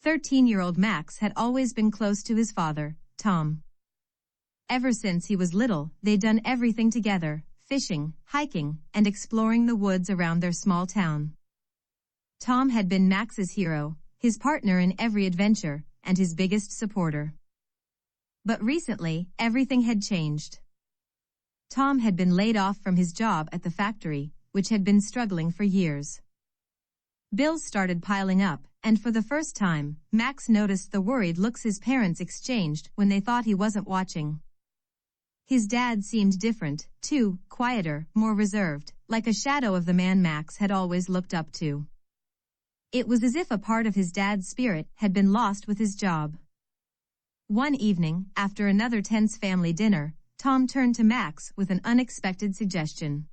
13-year-old Max had always been close to his father, Tom. Ever since he was little, they'd done everything together, fishing, hiking, and exploring the woods around their small town. Tom had been Max's hero, his partner in every adventure, and his biggest supporter. But recently, everything had changed. Tom had been laid off from his job at the factory, which had been struggling for years. Bills started piling up, and for the first time, Max noticed the worried looks his parents exchanged when they thought he wasn't watching. His dad seemed different, too, quieter, more reserved, like a shadow of the man Max had always looked up to. It was as if a part of his dad's spirit had been lost with his job. One evening, after another tense family dinner, Tom turned to Max with an unexpected suggestion.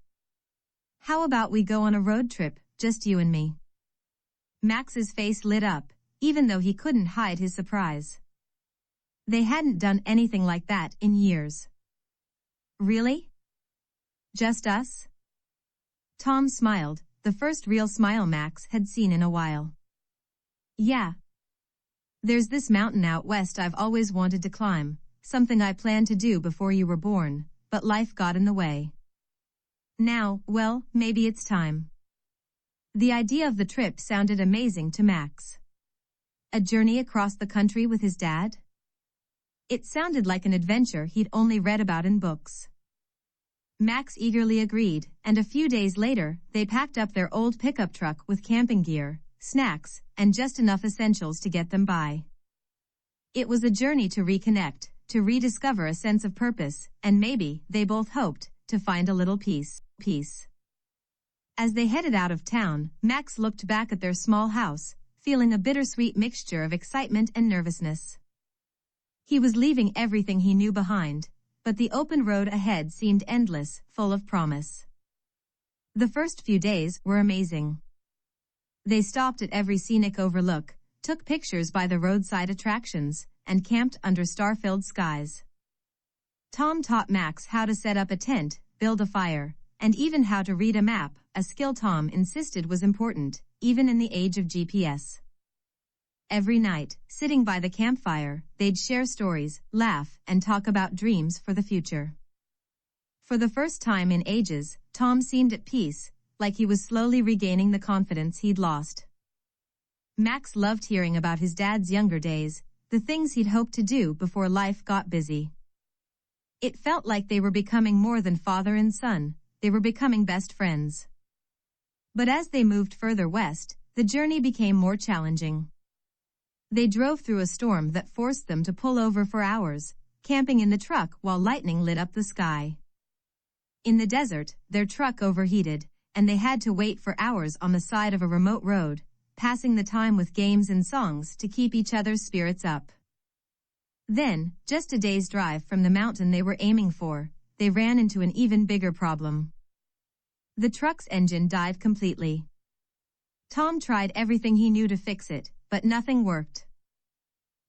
"How about we go on a road trip, just you and me?" Max's face lit up, even though he couldn't hide his surprise. They hadn't done anything like that in years. "Really? Just us?" Tom smiled, the first real smile Max had seen in a while. "Yeah. There's this mountain out west I've always wanted to climb, something I planned to do before you were born, but life got in the way. Now, well, maybe it's time." The idea of the trip sounded amazing to Max. A journey across the country with his dad? It sounded like an adventure he'd only read about in books. Max eagerly agreed, and a few days later, they packed up their old pickup truck with camping gear, snacks, and just enough essentials to get them by. It was a journey to reconnect, to rediscover a sense of purpose, and maybe, they both hoped, to find a little peace. As they headed out of town, Max looked back at their small house, feeling a bittersweet mixture of excitement and nervousness. He was leaving everything he knew behind, but the open road ahead seemed endless, full of promise. The first few days were amazing. They stopped at every scenic overlook, took pictures by the roadside attractions, and camped under star-filled skies. Tom taught Max how to set up a tent, build a fire, and even how to read a map, a skill Tom insisted was important, even in the age of GPS. Every night, sitting by the campfire, they'd share stories, laugh, and talk about dreams for the future. For the first time in ages, Tom seemed at peace, like he was slowly regaining the confidence he'd lost. Max loved hearing about his dad's younger days, the things he'd hoped to do before life got busy. It felt like they were becoming more than father and son, they were becoming best friends. But as they moved further west, the journey became more challenging. They drove through a storm that forced them to pull over for hours, camping in the truck while lightning lit up the sky. In the desert, their truck overheated, and they had to wait for hours on the side of a remote road, passing the time with games and songs to keep each other's spirits up. Then, just a day's drive from the mountain they were aiming for, they ran into an even bigger problem. The truck's engine died completely. Tom tried everything he knew to fix it, but nothing worked.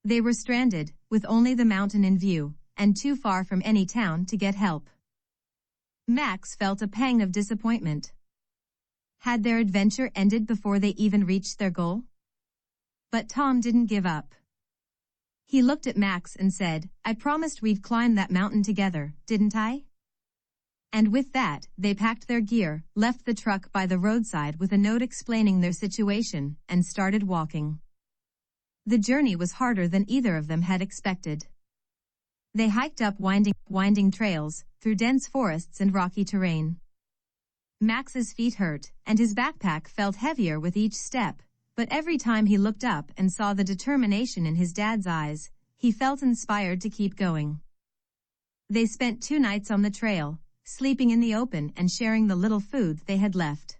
They were stranded, with only the mountain in view, and too far from any town to get help. Max felt a pang of disappointment. Had their adventure ended before they even reached their goal? But Tom didn't give up. He looked at Max and said, "I promised we'd climb that mountain together, didn't I?" And with that, they packed their gear, left the truck by the roadside with a note explaining their situation, and started walking. The journey was harder than either of them had expected. They hiked up winding trails, through dense forests and rocky terrain. Max's feet hurt, and his backpack felt heavier with each step, but every time he looked up and saw the determination in his dad's eyes, he felt inspired to keep going. They spent 2 nights on the trail, sleeping in the open and sharing the little food they had left.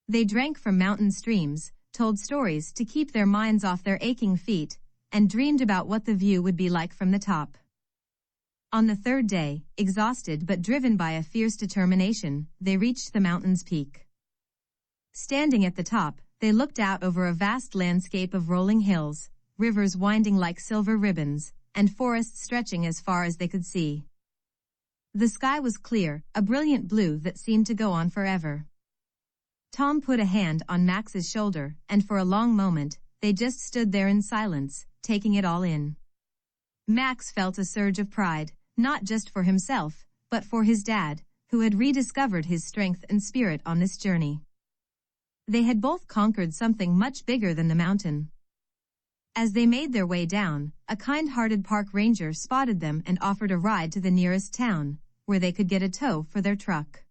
They drank from mountain streams, told stories to keep their minds off their aching feet, and dreamed about what the view would be like from the top. On the 3rd day, exhausted but driven by a fierce determination, they reached the mountain's peak. Standing at the top, they looked out over a vast landscape of rolling hills, rivers winding like silver ribbons, and forests stretching as far as they could see. The sky was clear, a brilliant blue that seemed to go on forever. Tom put a hand on Max's shoulder, and for a long moment, they just stood there in silence, taking it all in. Max felt a surge of pride, not just for himself, but for his dad, who had rediscovered his strength and spirit on this journey. They had both conquered something much bigger than the mountain. As they made their way down, a kind-hearted park ranger spotted them and offered a ride to the nearest town, where they could get a tow for their truck.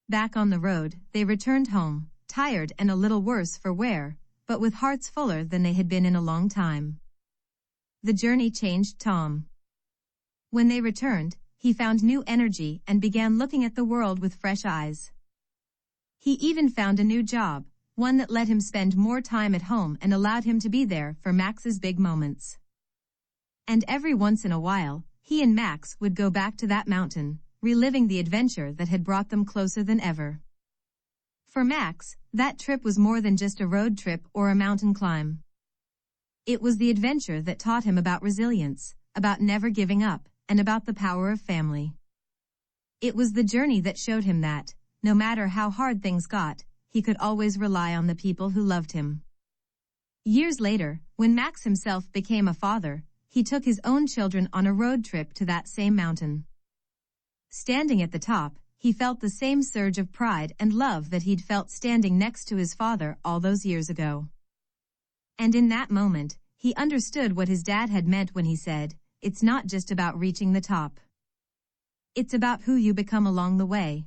Back on the road, they returned home, tired and a little worse for wear, but with hearts fuller than they had been in a long time. The journey changed Tom. When they returned, he found new energy and began looking at the world with fresh eyes. He even found a new job, one that let him spend more time at home and allowed him to be there for Max's big moments. And every once in a while, he and Max would go back to that mountain, reliving the adventure that had brought them closer than ever. For Max, that trip was more than just a road trip or a mountain climb. It was the adventure that taught him about resilience, about never giving up, and about the power of family. It was the journey that showed him that, no matter how hard things got, he could always rely on the people who loved him. Years later, when Max himself became a father, he took his own children on a road trip to that same mountain. Standing at the top, he felt the same surge of pride and love that he'd felt standing next to his father all those years ago. And in that moment, he understood what his dad had meant when he said, "It's not just about reaching the top. It's about who you become along the way."